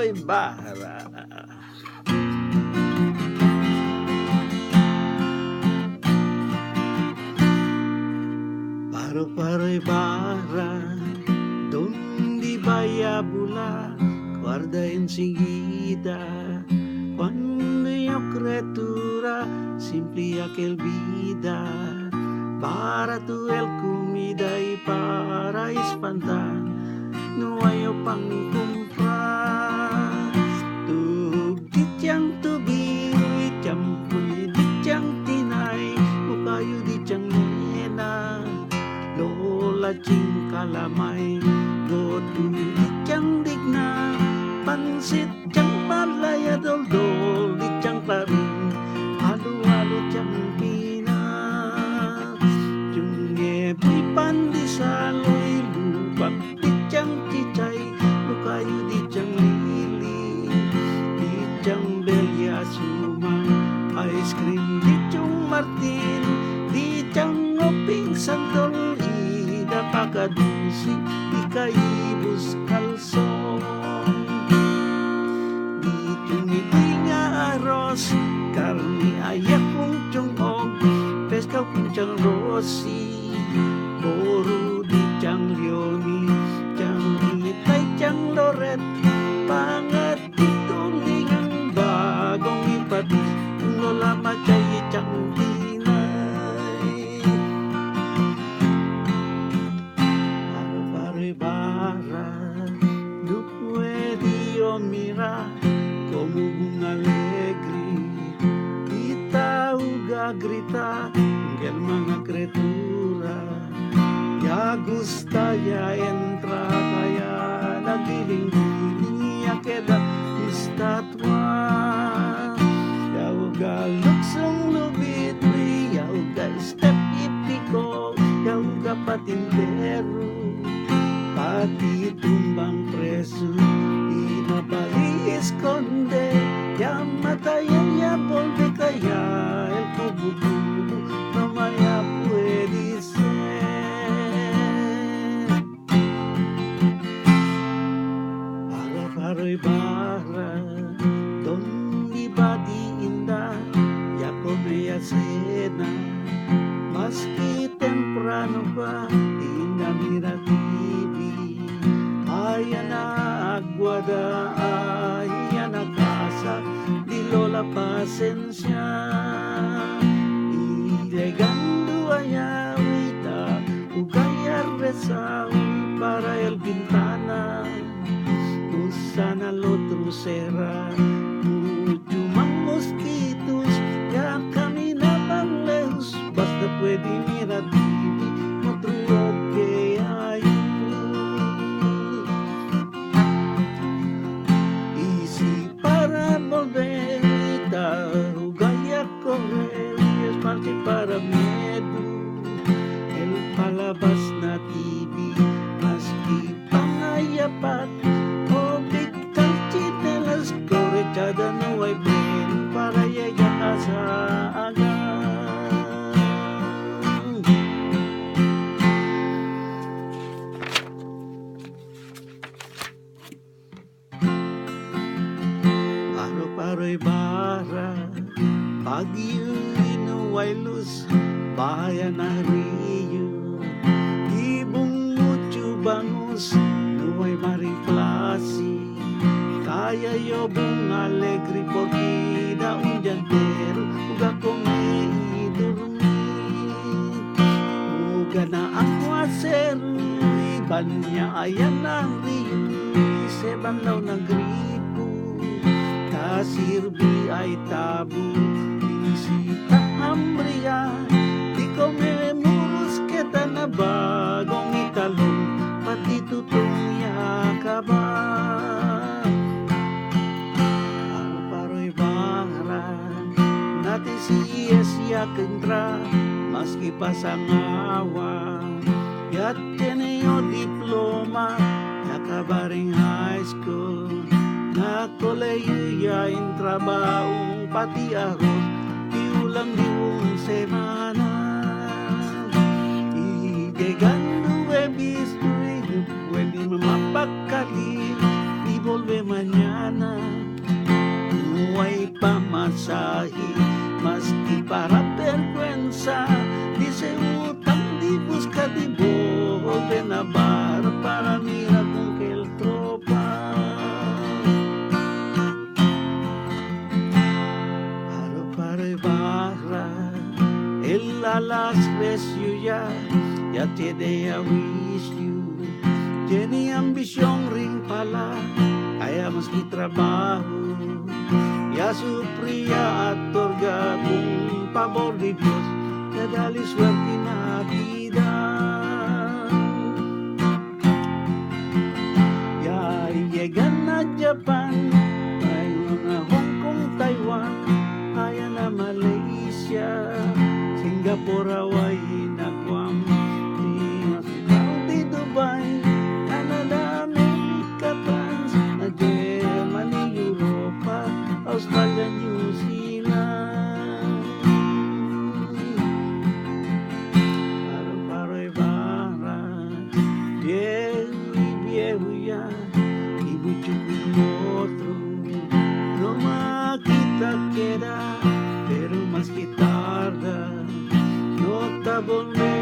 Ibarra. Paro Ibarra, donde vaya a volar, guarda enseguida cuando yo criatura simple aquel vida, para tu el comida y para espantar, no hay pang comprar. Tu dityang tubi, dityang dityang tinay, ukayo dityang nena, lola ching kalamay, gotu dityang digna, pansit chang palaya dol-dol, dityang paring, halo-halo chang pina, chung yepi pandisaloy, lubak dityang chichay, ukayo dityang lili, dityang belya suma, ice cream dityang martin, dityang ngoping sandol, ida pakadusi, ikaibus kalson. Dityang itinga aros, karni ayak kong tiyong peskaw kong tiyang rosi, poro dityang leoni, tiyang itay tiyang loret, pangat itulingang bagong ipati, lola machay tiyang tinay. Paro Ibarra, no puede mira como un alegre, kita uga grita ngel mga kreatura, ya gusta ya entra kaya nagiling-giling ya queda estatwa, ya uga luksong lubit, ya uga step ipiko, ya uga patintero, pati tumbang preso, inabali esconde, ya mataya ya volve kaya el kubu-kubu, mamaya puede ser. Paro Ibarra, donde va di inda, ya come ya cena, maski temprano pa, inda mira TV, ayan na agwada, ayan na casa, di lola pasensya, ilegando ayawita, ugayar resawi para el bintana, usana lo trusera, mucho más mosquitos, ya caminaban lejos, basta puede mirar TV, otro que hay. Y si para volver, ugaya correr, es parte para miedo, el palabas na TV, maski pangayapat, o bigtang chinelas, korechada no hay brin, para yaya sa aga. Paro Ibarra, Baguio, Inuwailos, bayan na Rio, ibong mucho bangus, nuway maring klase, kaya yobong alegre porkida un jantero, uga kong idurumit, uga na ang wasero, iban niya ayan ang Rio, seban daw ng gripo, sirbi ay tabu, isita hambria, di ko memuros kita na bagong italong, pati tutong yakaba. Paro Ibarra, natin siya siya kendra, maski pasangawa, yat teneo diploma, yakabaring high school, na koleyo ya in trabaong pati arroz, di ulang diwong semana, llegando he visto y no puede mapakali y volve mañana. pamasahe, maski para vergüenza, dice utang di busca di benabar para mira con que el tropa. Paro para barra, el alas recio ya tiene a wish you, tiene ambición ring pala, kaya maski trabaho, ya supria at torga kung pabor di Diyos, kadali swerte na vida. Ya llegan na Japan, ay na Hong Kong, Taiwan, ay na Malaysia, Singapore, Hawaii, na Guam, di Dubai, Canada, America, France, na Germany, Europa, Australia, New Zealand. Paro Ibarra, viejo ya, y mucho otro, no makita queda, pero más que tarda, no te volverá.